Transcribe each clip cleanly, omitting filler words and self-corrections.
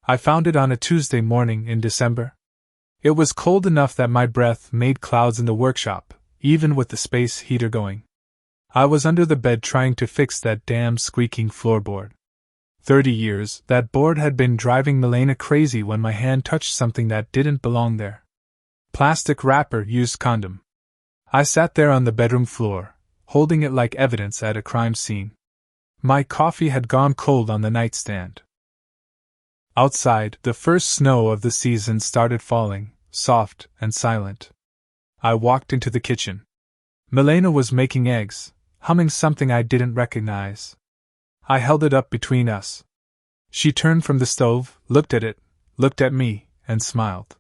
I found it on a Tuesday morning in December. It was cold enough that my breath made clouds in the workshop, even with the space heater going. I was under the bed trying to fix that damn squeaking floorboard. 30 years, that board had been driving Milena crazy when my hand touched something that didn't belong there. Plastic wrapper, used condom. I sat there on the bedroom floor, holding it like evidence at a crime scene. My coffee had gone cold on the nightstand. Outside, the first snow of the season started falling, soft and silent. I walked into the kitchen. Milena was making eggs, humming something I didn't recognize. I held it up between us. She turned from the stove, looked at it, looked at me, and smiled.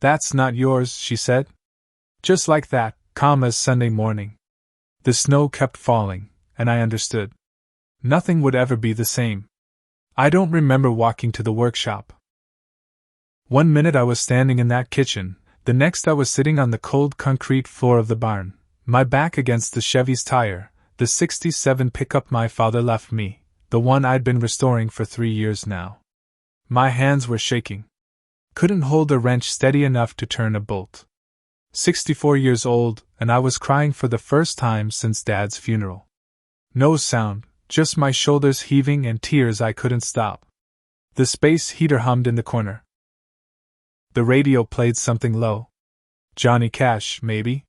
"That's not yours," she said. Just like that, calm as Sunday morning. The snow kept falling, and I understood. Nothing would ever be the same. I don't remember walking to the workshop. One minute I was standing in that kitchen, the next I was sitting on the cold concrete floor of the barn, my back against the Chevy's tire, the '67 pickup my father left me, the one I'd been restoring for 3 years now. My hands were shaking. Couldn't hold a wrench steady enough to turn a bolt. 64 years old, and I was crying for the first time since Dad's funeral. No sound, just my shoulders heaving and tears I couldn't stop. The space heater hummed in the corner. The radio played something low. Johnny Cash, maybe?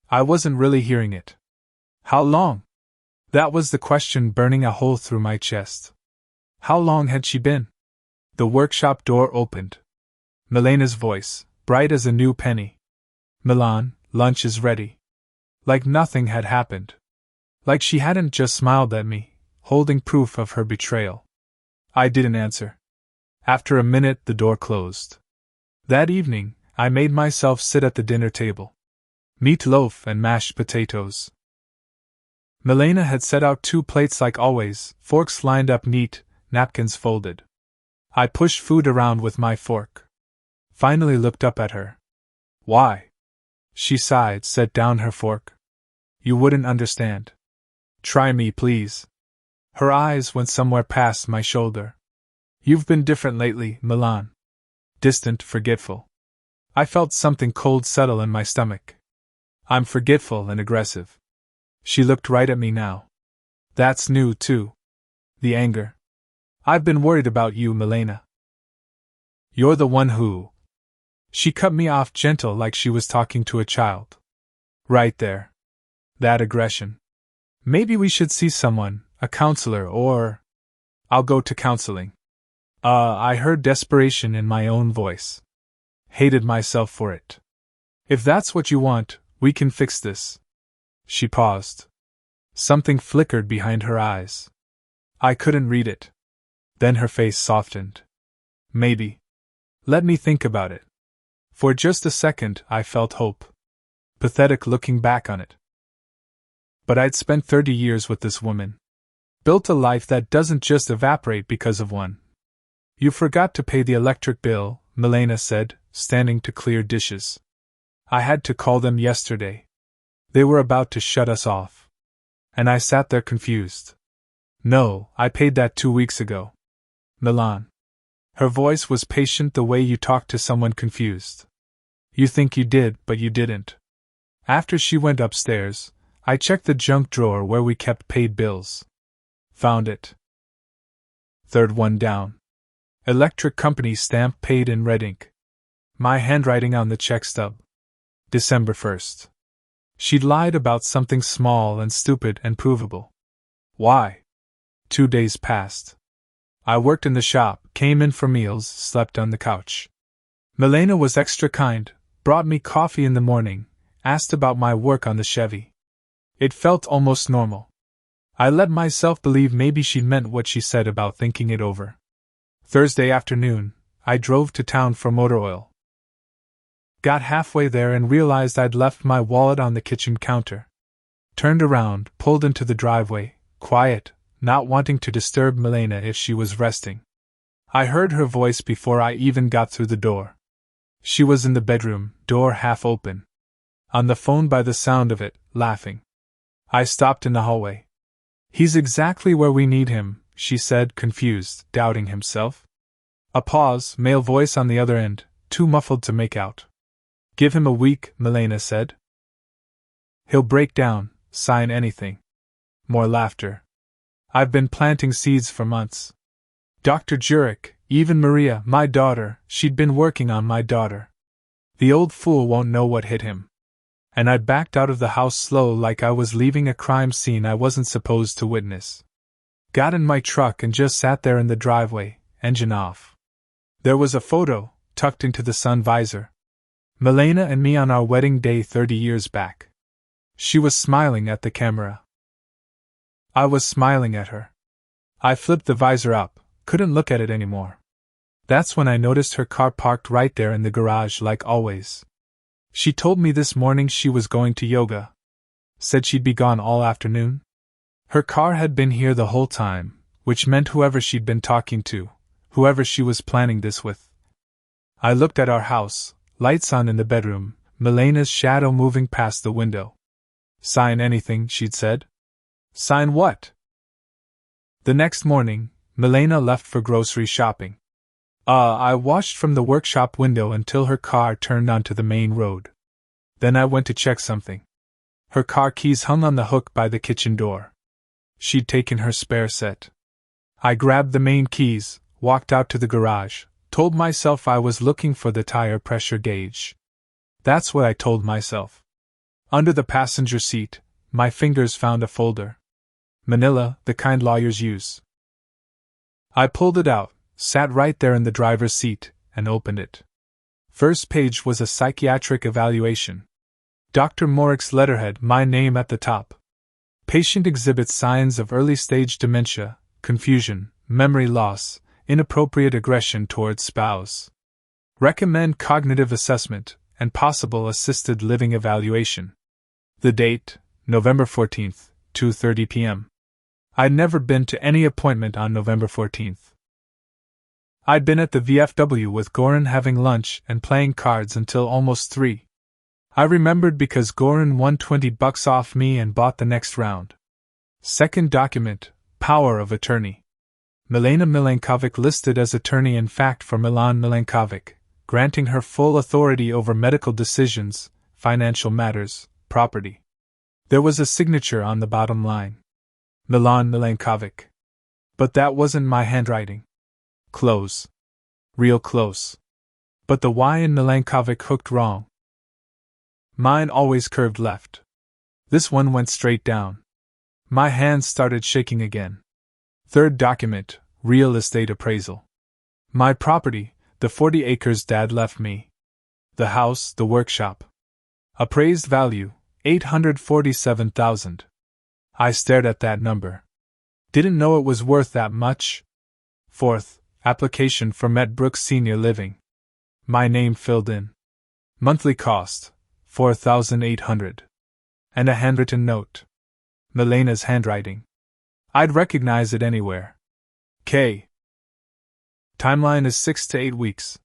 I wasn't really hearing it. How long? That was the question burning a hole through my chest. How long had she been? The workshop door opened. Milena's voice, bright as a new penny. "Milan, lunch is ready." Like nothing had happened. Like she hadn't just smiled at me, holding proof of her betrayal. I didn't answer. After a minute, the door closed. That evening, I made myself sit at the dinner table. Meatloaf and mashed potatoes. Milena had set out 2 plates like always, forks lined up neat, napkins folded. I pushed food around with my fork. Finally looked up at her. "Why?" She sighed, set down her fork. "You wouldn't understand. Try me, please." Her eyes went somewhere past my shoulder. "You've been different lately, Milan." Distant, forgetful. I felt something cold settle in my stomach. "I'm forgetful and aggressive." She looked right at me now. "That's new, too." The anger. "I've been worried about you, Milena. You're the one who..." She cut me off gentle like she was talking to a child. "Right there. That aggression. Maybe we should see someone, a counselor or..." "I'll go to counseling." I heard desperation in my own voice. Hated myself for it. "If that's what you want, we can fix this." She paused. Something flickered behind her eyes. I couldn't read it. Then her face softened. "Maybe. Let me think about it." For just a second, I felt hope. Pathetic looking back on it. But I'd spent 30 years with this woman. Built a life that doesn't just evaporate because of one. "You forgot to pay the electric bill," Milena said, standing to clear dishes. "I had to call them yesterday. They were about to shut us off." And I sat there confused. "No, I paid that 2 weeks ago." "Milan." Her voice was patient, the way you talk to someone confused. "You think you did, but you didn't." After she went upstairs, I checked the junk drawer where we kept paid bills. Found it. Third one down. Electric company stamp paid in red ink. My handwriting on the check stub. December 1st. She'd lied about something small and stupid and provable. Why? 2 days passed. I worked in the shop, came in for meals, slept on the couch. Milena was extra kind, brought me coffee in the morning, asked about my work on the Chevy. It felt almost normal. I let myself believe maybe she meant what she said about thinking it over. Thursday afternoon, I drove to town for motor oil. Got halfway there and realized I'd left my wallet on the kitchen counter. Turned around, pulled into the driveway, quiet, not wanting to disturb Milena if she was resting. I heard her voice before I even got through the door. She was in the bedroom, door half open. On the phone by the sound of it, laughing. I stopped in the hallway. "He's exactly where we need him," she said, confused, doubting himself. A pause, male voice on the other end, too muffled to make out. Give him a week, Milena said. He'll break down, sign anything. More laughter. I've been planting seeds for months. Dr. Jurek, even Maria, my daughter, she'd been working on my daughter. The old fool won't know what hit him. And I backed out of the house slow like I was leaving a crime scene I wasn't supposed to witness. Got in my truck and just sat there in the driveway, engine off. There was a photo, tucked into the sun visor. Milena and me on our wedding day 30 years back. She was smiling at the camera. I was smiling at her. I flipped the visor up, couldn't look at it anymore. That's when I noticed her car parked right there in the garage like always. She told me this morning she was going to yoga. Said she'd be gone all afternoon. Her car had been here the whole time, which meant whoever she'd been talking to, whoever she was planning this with. I looked at our house, lights on in the bedroom, Milena's shadow moving past the window. Sign anything, she'd said. Sign what? The next morning, Milena left for grocery shopping. I watched from the workshop window until her car turned onto the main road. Then I went to check something. Her car keys hung on the hook by the kitchen door. She'd taken her spare set. I grabbed the main keys, walked out to the garage, told myself I was looking for the tire pressure gauge. That's what I told myself. Under the passenger seat, my fingers found a folder. Manila, the kind lawyers use. I pulled it out, sat right there in the driver's seat, and opened it. First page was a psychiatric evaluation. Dr. Morick's letterhead, my name at the top. Patient exhibits signs of early-stage dementia, confusion, memory loss, inappropriate aggression towards spouse. Recommend cognitive assessment and possible assisted living evaluation. The date, November 14th, 2:30 p.m. I'd never been to any appointment on November 14th. I'd been at the VFW with Goran having lunch and playing cards until almost 3. I remembered because Goran won $20 off me and bought the next round. Second document, power of attorney. Milena Milankovic listed as attorney-in-fact for Milan Milankovic, granting her full authority over medical decisions, financial matters, property. There was a signature on the bottom line. Milan Milankovic. But that wasn't my handwriting. Close. Real close. But the Y in Milankovic hooked wrong. Mine always curved left. This one went straight down. My hands started shaking again. Third document, real estate appraisal. My property, the 40 acres Dad left me. The house, the workshop. Appraised value, $847,000. I stared at that number. Didn't know it was worth that much. Fourth, application for Metbrook Senior Living. My name filled in. Monthly cost, $4,800. And a handwritten note. Milena's handwriting. I'd recognize it anywhere. K. Timeline is 6 to 8 weeks.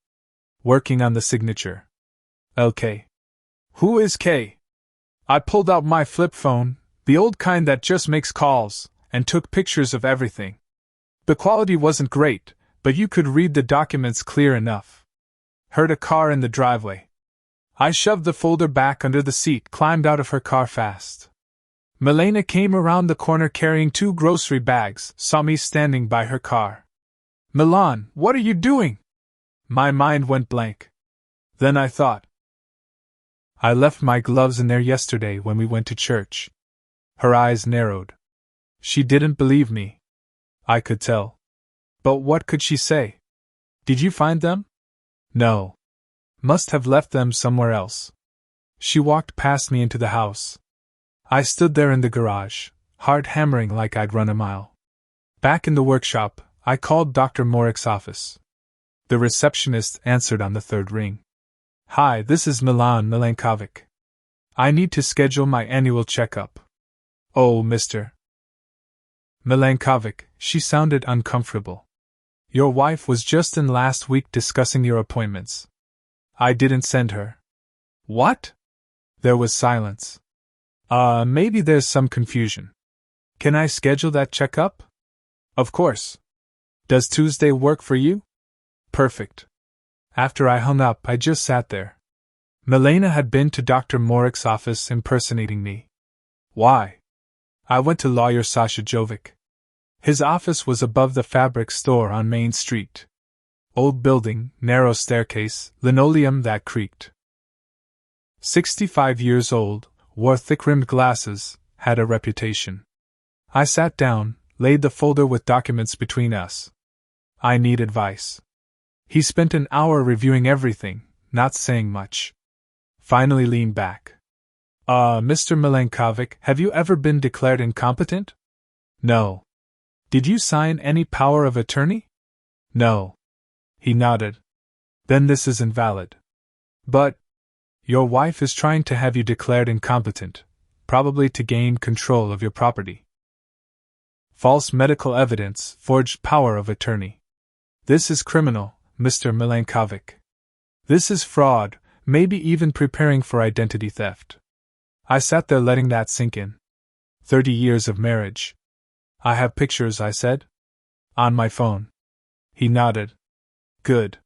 Working on the signature. LK. Who is K? I pulled out my flip phone, the old kind that just makes calls, and took pictures of everything. The quality wasn't great, but you could read the documents clear enough. Heard a car in the driveway. I shoved the folder back under the seat, climbed out of her car fast. Milena came around the corner carrying 2 grocery bags, saw me standing by her car. Milan, what are you doing? My mind went blank. Then I thought. I left my gloves in there yesterday when we went to church. Her eyes narrowed. She didn't believe me. I could tell. But what could she say? Did you find them? No. Must have left them somewhere else. She walked past me into the house. I stood there in the garage, heart hammering like I'd run a mile. Back in the workshop, I called Dr. Morick's office. The receptionist answered on the 3rd ring. Hi, this is Milan Milankovic. I need to schedule my annual checkup. Oh, Mr. Milankovic, she sounded uncomfortable. Your wife was just in last week discussing your appointments. I didn't send her. What? There was silence. Maybe there's some confusion. Can I schedule that checkup? Of course. Does Tuesday work for you? Perfect. After I hung up, I just sat there. Milena had been to Dr. Morick's office impersonating me. Why? I went to lawyer Sasha Jovic. His office was above the fabric store on Main Street. Old building, narrow staircase, linoleum that creaked. 65 years old, wore thick-rimmed glasses, had a reputation. I sat down, laid the folder with documents between us. I need advice. He spent an hour reviewing everything, not saying much. Finally leaned back. Mr. Milankovic, have you ever been declared incompetent? No. Did you sign any power of attorney? No. He nodded. Then this is invalid. But your wife is trying to have you declared incompetent, probably to gain control of your property. False medical evidence, forged power of attorney. This is criminal, Mr. Milankovic. This is fraud, maybe even preparing for identity theft. I sat there letting that sink in. 30 years of marriage. I have pictures, I said. On my phone. He nodded. Good.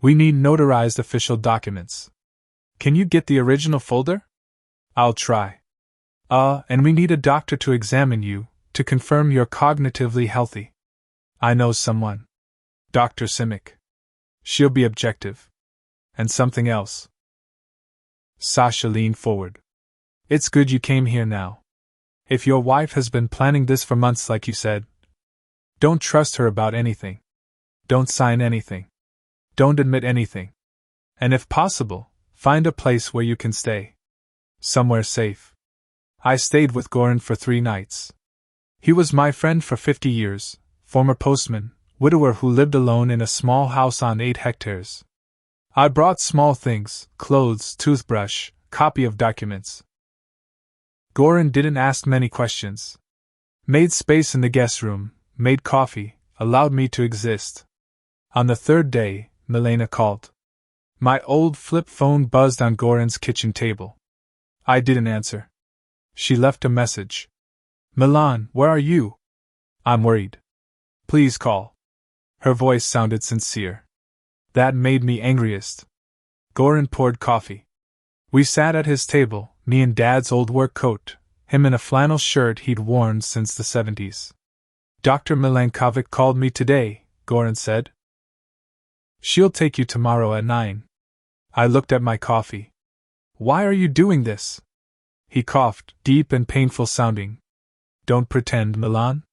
We need notarized official documents. Can you get the original folder? I'll try. And we need a doctor to examine you, to confirm you're cognitively healthy. I know someone. Dr. Simic. She'll be objective. And something else. Sasha leaned forward. It's good you came here now. If your wife has been planning this for months like you said, don't trust her about anything. Don't sign anything. Don't admit anything. And if possible, find a place where you can stay. Somewhere safe. I stayed with Goran for 3 nights. He was my friend for 50 years, former postman, widower who lived alone in a small house on 8 hectares. I brought small things, clothes, toothbrush, copy of documents. Goran didn't ask many questions. Made space in the guest room, made coffee, allowed me to exist. On the 3rd day, Milena called. My old flip phone buzzed on Goran's kitchen table. I didn't answer. She left a message. Milan, where are you? I'm worried. Please call. Her voice sounded sincere. That made me angriest. Goran poured coffee. We sat at his table, me in Dad's old work coat, him in a flannel shirt he'd worn since the 70s. Dr. Milankovic called me today, Goran said. She'll take you tomorrow at 9. I looked at my coffee. Why are you doing this? He coughed, deep and painful sounding. Don't pretend, Milan.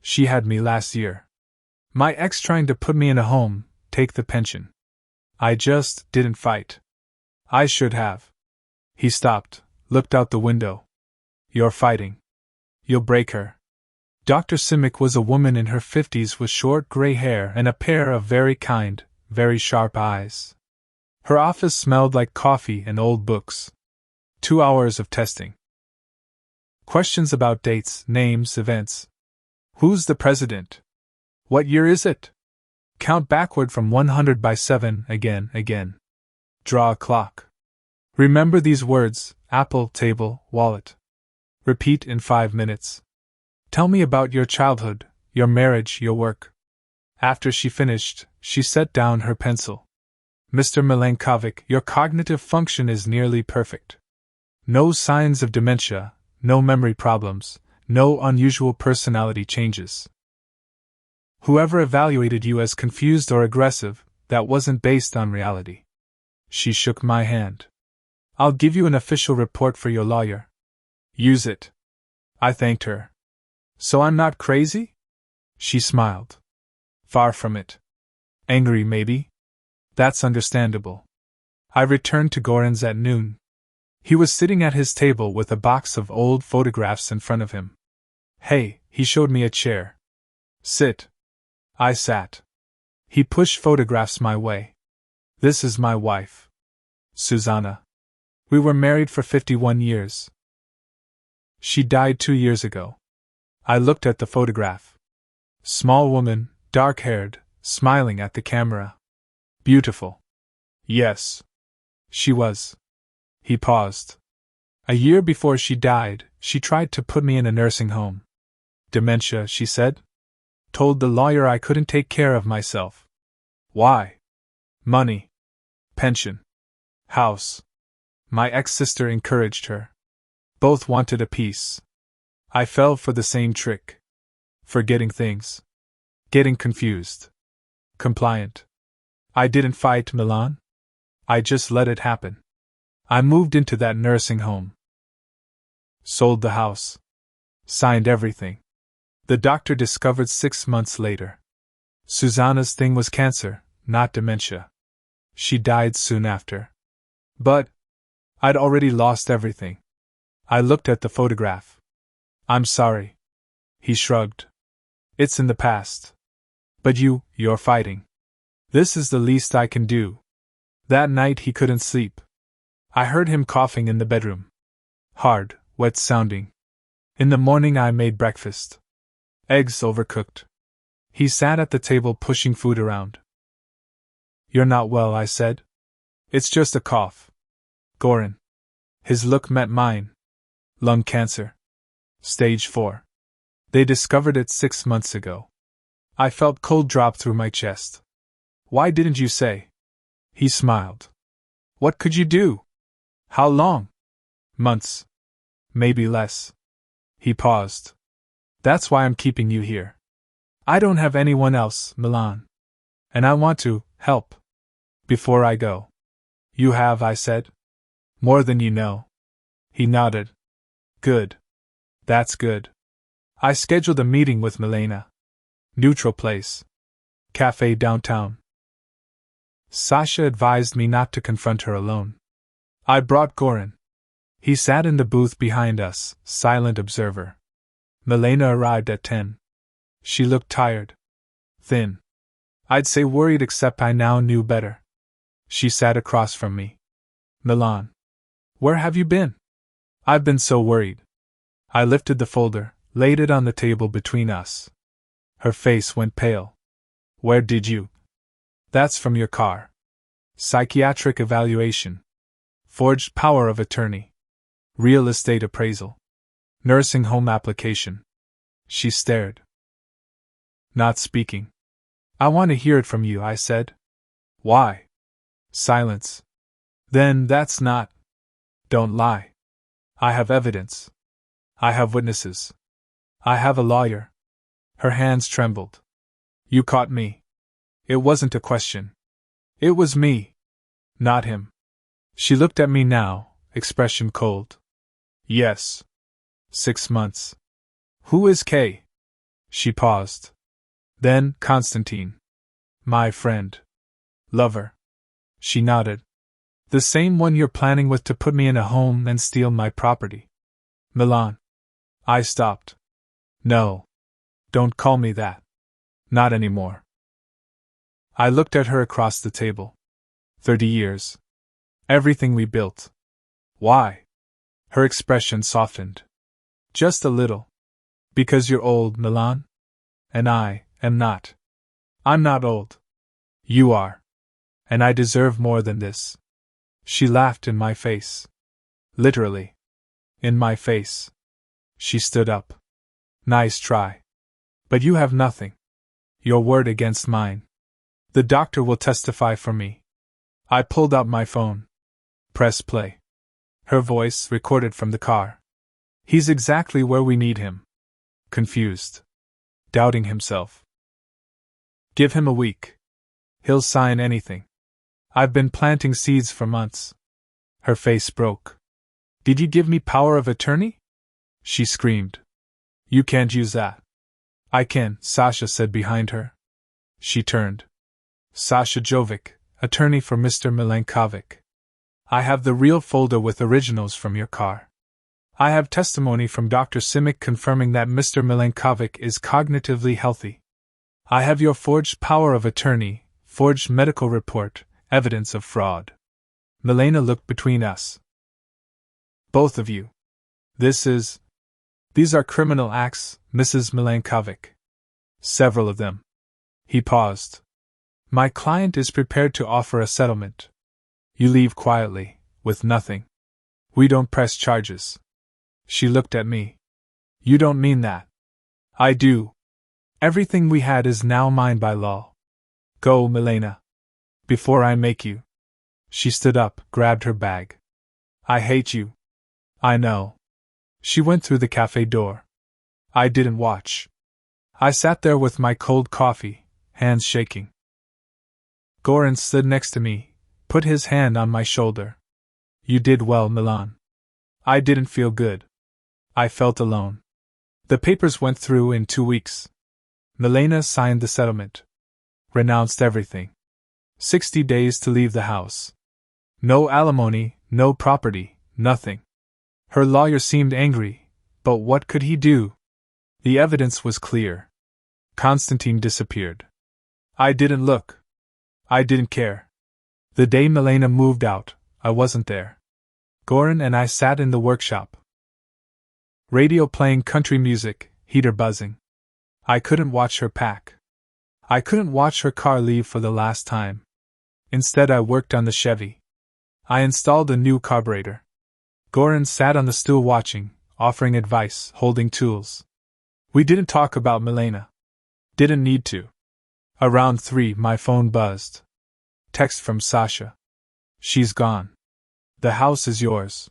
She had me last year. My ex trying to put me in a home, take the pension. I just didn't fight. I should have. He stopped, looked out the window. You're fighting. You'll break her. Dr. Simic was a woman in her 50s with short gray hair and a pair of very kind, very sharp eyes. Her office smelled like coffee and old books. 2 hours of testing. Questions about dates, names, events. Who's the president? What year is it? Count backward from 100 by 7 again. Draw a clock. Remember these words: apple, table, wallet. Repeat in 5 minutes. Tell me about your childhood, your marriage, your work. After she finished, she set down her pencil. Mr. Milankovic, your cognitive function is nearly perfect. No signs of dementia, no memory problems, no unusual personality changes. Whoever evaluated you as confused or aggressive, that wasn't based on reality. She shook my hand. I'll give you an official report for your lawyer. Use it. I thanked her. So I'm not crazy? She smiled. Far from it. Angry, maybe? That's understandable. I returned to Goran's at noon. He was sitting at his table with a box of old photographs in front of him. Hey, he showed me a chair. Sit. I sat. He pushed photographs my way. This is my wife. Susanna. We were married for 51 years. She died 2 years ago. I looked at the photograph. Small woman, dark-haired, smiling at the camera. Beautiful. Yes. She was. He paused. A year before she died, she tried to put me in a nursing home. Dementia, she said. Told the lawyer I couldn't take care of myself. Why? Money. Pension. House. My ex-sister encouraged her. Both wanted a piece. I fell for the same trick. Forgetting things. Getting confused. Compliant. I didn't fight Milan. I just let it happen. I moved into that nursing home. Sold the house. Signed everything. The doctor discovered 6 months later. Susanna's thing was cancer, not dementia. She died soon after. But I'd already lost everything. I looked at the photograph. I'm sorry. He shrugged. It's in the past. But you're fighting. This is the least I can do. That night he couldn't sleep. I heard him coughing in the bedroom. Hard, wet sounding. In the morning I made breakfast. Eggs overcooked. He sat at the table pushing food around. You're not well, I said. It's just a cough. Goran. His look met mine. Lung cancer. Stage 4. They discovered it 6 months ago. I felt cold drop through my chest. Why didn't you say? He smiled. What could you do? How long? Months. Maybe less. He paused. That's why I'm keeping you here. I don't have anyone else, Milan. And I want to help. Before I go. You have, I said. More than you know. He nodded. Good. That's good. I scheduled a meeting with Milena. Neutral place. Cafe downtown. Sasha advised me not to confront her alone. I brought Goran. He sat in the booth behind us, silent observer. Milena arrived at 10. She looked tired. Thin. I'd say worried, except I now knew better. She sat across from me. Milan. Where have you been? I've been so worried. I lifted the folder, laid it on the table between us. Her face went pale. Where did you? That's from your car. Psychiatric evaluation. Forged power of attorney. Real estate appraisal. Nursing home application. She stared. Not speaking. I want to hear it from you, I said. Why? Silence. Then that's not. Don't lie. I have evidence. I have witnesses. I have a lawyer. Her hands trembled. You caught me. It wasn't a question. It was me. Not him. She looked at me now, expression cold. Yes. 6 months. Who is Kay? She paused. Then, Constantine. My friend. Lover. She nodded. The same one you're planning with to put me in a home and steal my property. Milan. I stopped. No. Don't call me that. Not anymore. I looked at her across the table. 30 years. Everything we built. Why? Her expression softened. Just a little. Because you're old, Milan? And I am not. I'm not old. You are. And I deserve more than this. She laughed in my face. Literally. In my face. She stood up. Nice try. But you have nothing. Your word against mine. The doctor will testify for me. I pulled out my phone. Press play. Her voice recorded from the car. He's exactly where we need him. Confused. Doubting himself. Give him a week. He'll sign anything. I've been planting seeds for months. Her face broke. Did you give me power of attorney? She screamed. You can't use that. I can, Sasha said behind her. She turned. Sasha Jovic, attorney for Mr. Milankovic. I have the real folder with originals from your car. I have testimony from Dr. Simic confirming that Mr. Milankovic is cognitively healthy. I have your forged power of attorney, forged medical report, evidence of fraud. Milena looked between us. Both of you. These are criminal acts, Mrs. Milankovic. Several of them. He paused. My client is prepared to offer a settlement. You leave quietly, with nothing. We don't press charges. She looked at me. You don't mean that. I do. Everything we had is now mine by law. Go, Milena. Before I make you. She stood up, grabbed her bag. I hate you. I know. She went through the cafe door. I didn't watch. I sat there with my cold coffee, hands shaking. Goran stood next to me, put his hand on my shoulder. You did well, Milan. I didn't feel good. I felt alone. The papers went through in 2 weeks. Milena signed the settlement. Renounced everything. 60 days to leave the house. No alimony, no property, nothing. Her lawyer seemed angry, but what could he do? The evidence was clear. Constantine disappeared. I didn't look. I didn't care. The day Milena moved out, I wasn't there. Goran and I sat in the workshop. Radio playing country music, heater buzzing. I couldn't watch her pack. I couldn't watch her car leave for the last time. Instead, I worked on the Chevy. I installed a new carburetor. Goran sat on the stool watching, offering advice, holding tools. We didn't talk about Milena. Didn't need to. Around 3, my phone buzzed. Text from Sasha. She's gone. The house is yours.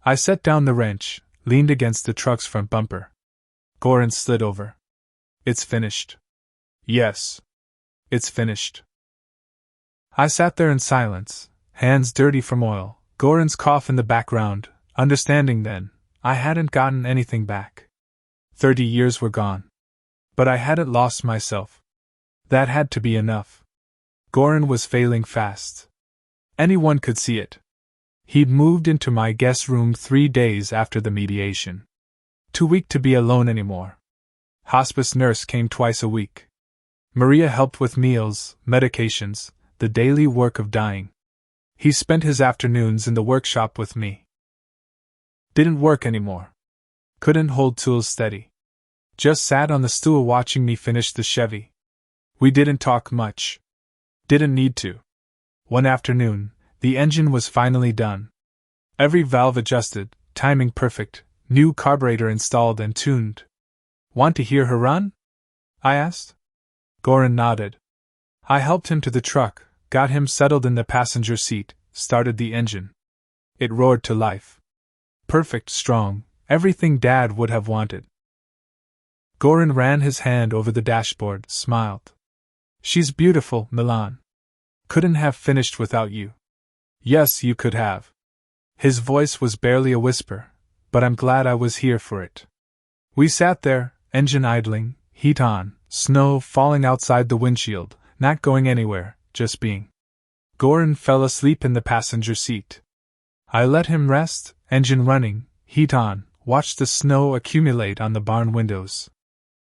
I set down the wrench, leaned against the truck's front bumper. Goran slid over. It's finished. Yes. It's finished. I sat there in silence, hands dirty from oil, Goran's cough in the background, understanding then, I hadn't gotten anything back. 30 years were gone. But I hadn't lost myself. That had to be enough. Goran was failing fast. Anyone could see it. He'd moved into my guest room 3 days after the mediation. Too weak to be alone anymore. Hospice nurse came twice a week. Maria helped with meals, medications, the daily work of dying. He spent his afternoons in the workshop with me. Didn't work anymore. Couldn't hold tools steady. Just sat on the stool watching me finish the Chevy. We didn't talk much. Didn't need to. One afternoon, the engine was finally done. Every valve adjusted, timing perfect, new carburetor installed and tuned. Want to hear her run? I asked. Goran nodded. I helped him to the truck, got him settled in the passenger seat, started the engine. It roared to life. Perfect, strong, everything Dad would have wanted. Goran ran his hand over the dashboard, smiled. She's beautiful, Milan. Couldn't have finished without you. Yes, you could have. His voice was barely a whisper, but I'm glad I was here for it. We sat there, engine idling, heat on, snow falling outside the windshield, not going anywhere, just being. Goran fell asleep in the passenger seat. I let him rest, engine running, heat on, watched the snow accumulate on the barn windows.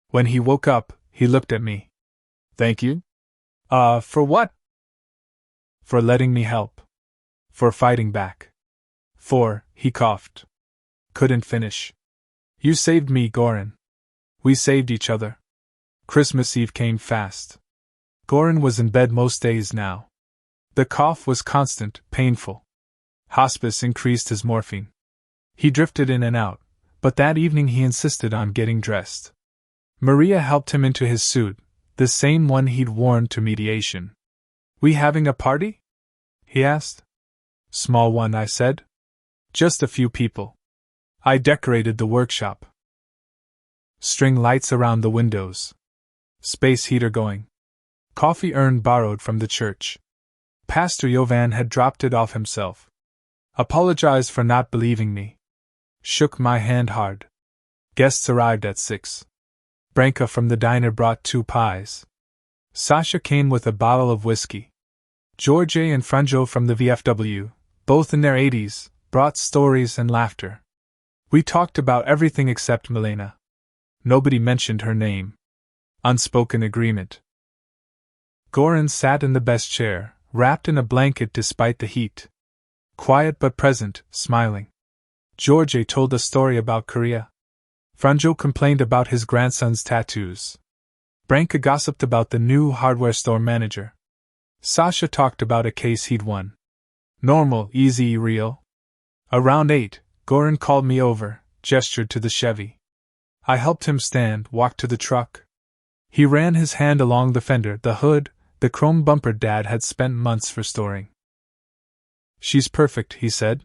When he woke up, he looked at me. Thank you? For what? For letting me help. For fighting back. He coughed. Couldn't finish. You saved me, Goran. We saved each other. Christmas Eve came fast. Goran was in bed most days now. The cough was constant, painful. Hospice increased his morphine. He drifted in and out, but that evening he insisted on getting dressed. Maria helped him into his suit, the same one he'd worn to mediation. We having a party? He asked. Small one, I said. Just a few people. I decorated the workshop. String lights around the windows. Space heater going. Coffee urn borrowed from the church. Pastor Jovan had dropped it off himself. Apologized for not believing me. Shook my hand hard. Guests arrived at 6. Branka from the diner brought 2 pies. Sasha came with a bottle of whiskey. George and Franjo from the VFW, both in their 80s, brought stories and laughter. We talked about everything except Milena. Nobody mentioned her name. Unspoken agreement. Goran sat in the best chair, wrapped in a blanket despite the heat. Quiet but present, smiling. George told a story about Korea. Franjo complained about his grandson's tattoos. Branka gossiped about the new hardware store manager. Sasha talked about a case he'd won. Normal, easy, real. Around 8, Goran called me over, gestured to the Chevy. I helped him stand, walked to the truck. He ran his hand along the fender, the hood, The chrome bumper Dad had spent months restoring. "She's perfect," he said.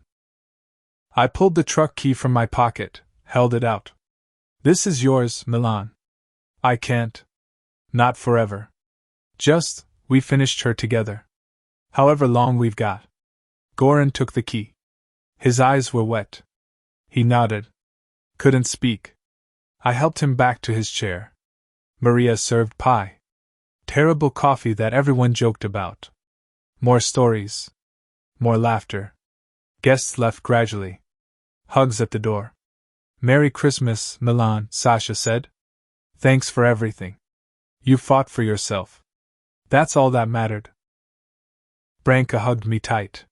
I pulled the truck key from my pocket, held it out. "This is yours, Milan." "I can't. Not forever. We finished her together. However long we've got." Goran took the key. His eyes were wet. He nodded. Couldn't speak. I helped him back to his chair. Maria served pie. Terrible coffee that everyone joked about. More stories. More laughter. Guests left gradually. Hugs at the door. "Merry Christmas, Milan," Sasha said. "Thanks for everything. You fought for yourself. That's all that mattered." Branka hugged me tight.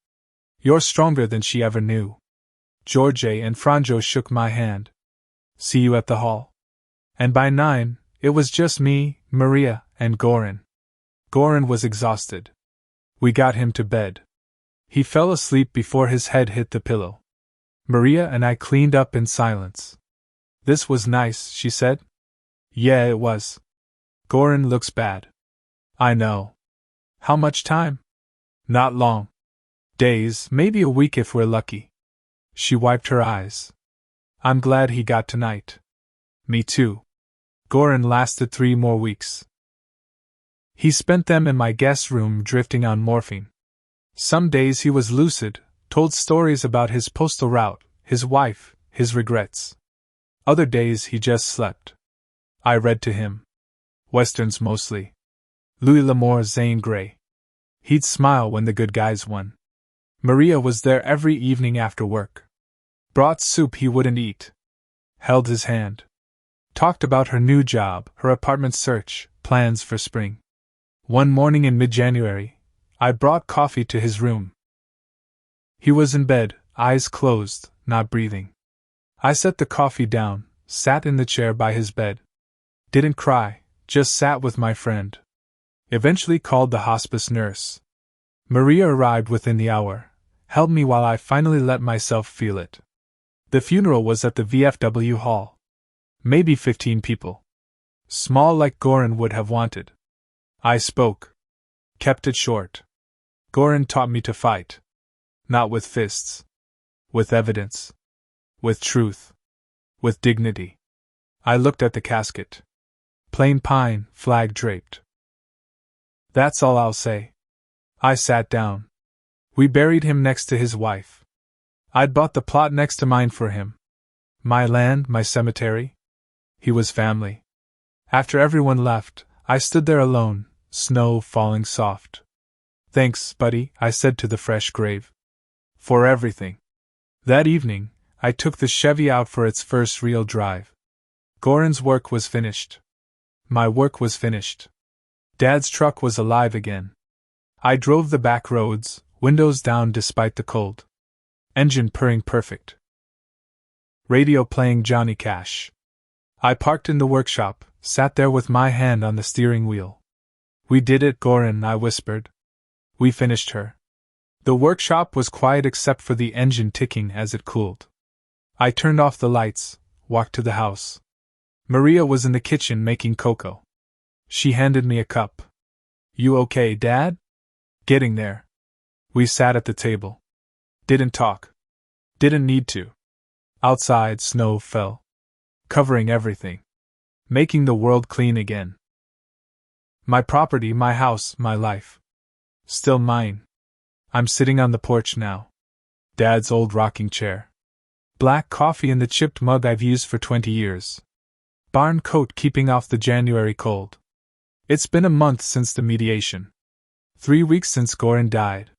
"You're stronger than she ever knew." George and Franjo shook my hand. "See you at the hall." And by 9, it was just me, Maria, and Goran. Goran was exhausted. We got him to bed. He fell asleep before his head hit the pillow. Maria and I cleaned up in silence. "This was nice," she said. "Yeah, it was." "Goran looks bad." "I know." "How much time?" "Not long. Days, maybe a week if we're lucky." She wiped her eyes. "I'm glad he got tonight." "Me too." Goran lasted 3 more weeks. He spent them in my guest room drifting on morphine. Some days he was lucid, told stories about his postal route, his wife, his regrets. Other days he just slept. I read to him. Westerns mostly. Louis L'Amour, Zane Grey. He'd smile when the good guys won. Maria was there every evening after work. Brought soup he wouldn't eat. Held his hand. Talked about her new job, her apartment search, plans for spring. One morning in mid-January, I brought coffee to his room. He was in bed, eyes closed, not breathing. I set the coffee down, sat in the chair by his bed. Didn't cry, just sat with my friend. Eventually called the hospice nurse. Maria arrived within the hour, held me while I finally let myself feel it. The funeral was at the VFW hall. Maybe 15 people. Small like Goran would have wanted. I spoke. Kept it short. Goran taught me to fight. Not with fists. With evidence. With truth. With dignity. I looked at the casket. Plain pine, flag draped. That's all I'll say. I sat down. We buried him next to his wife. I'd bought the plot next to mine for him. My land, my cemetery. He was family. After everyone left, I stood there alone, snow falling soft. "Thanks, buddy," I said to the fresh grave. "For everything." That evening, I took the Chevy out for its first real drive. Goran's work was finished. My work was finished. Dad's truck was alive again. I drove the back roads, windows down despite the cold. Engine purring perfect. Radio playing Johnny Cash. I parked in the workshop, sat there with my hand on the steering wheel. "We did it, Goran," I whispered. "We finished her." The workshop was quiet except for the engine ticking as it cooled. I turned off the lights, walked to the house. Maria was in the kitchen making cocoa. She handed me a cup. "You okay, Dad?" "Getting there." We sat at the table. Didn't talk. Didn't need to. Outside, snow fell. Covering everything. Making the world clean again. My property, my house, my life. Still mine. I'm sitting on the porch now. Dad's old rocking chair. Black coffee in the chipped mug I've used for 20 years. Barn coat keeping off the January cold. It's been a month since the mediation. 3 weeks since Goran died.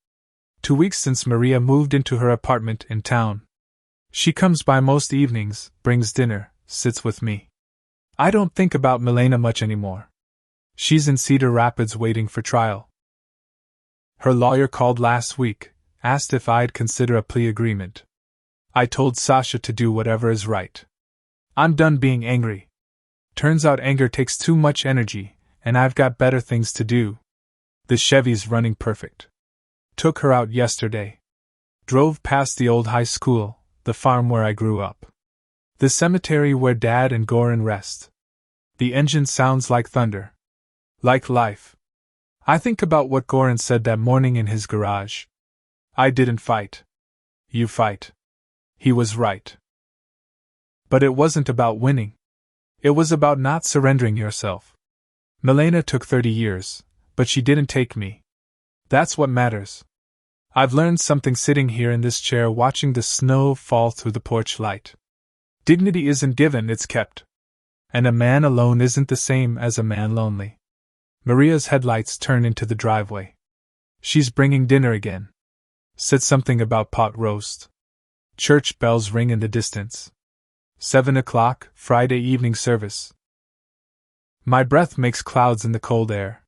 2 weeks since Maria moved into her apartment in town. She comes by most evenings, brings dinner, sits with me. I don't think about Milena much anymore. She's in Cedar Rapids waiting for trial. Her lawyer called last week, asked if I'd consider a plea agreement. I told Sasha to do whatever is right. I'm done being angry. Turns out anger takes too much energy, and I've got better things to do. The Chevy's running perfect. Took her out yesterday. Drove past the old high school, the farm where I grew up. The cemetery where Dad and Goran rest. The engine sounds like thunder. Like life. I think about what Goran said that morning in his garage. I didn't fight. You fight. He was right. But it wasn't about winning. It was about not surrendering yourself. Milena took 30 years, but she didn't take me. That's what matters. I've learned something sitting here in this chair watching the snow fall through the porch light. Dignity isn't given, it's kept. And a man alone isn't the same as a man lonely. Maria's headlights turn into the driveway. She's bringing dinner again. Said something about pot roast. Church bells ring in the distance. 7 o'clock, Friday evening service. My breath makes clouds in the cold air.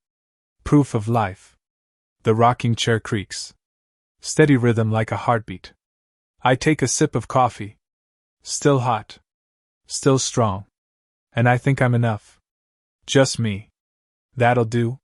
Proof of life. The rocking chair creaks. Steady rhythm like a heartbeat. I take a sip of coffee. Still hot. Still strong. And I think I'm enough. Just me. That'll do.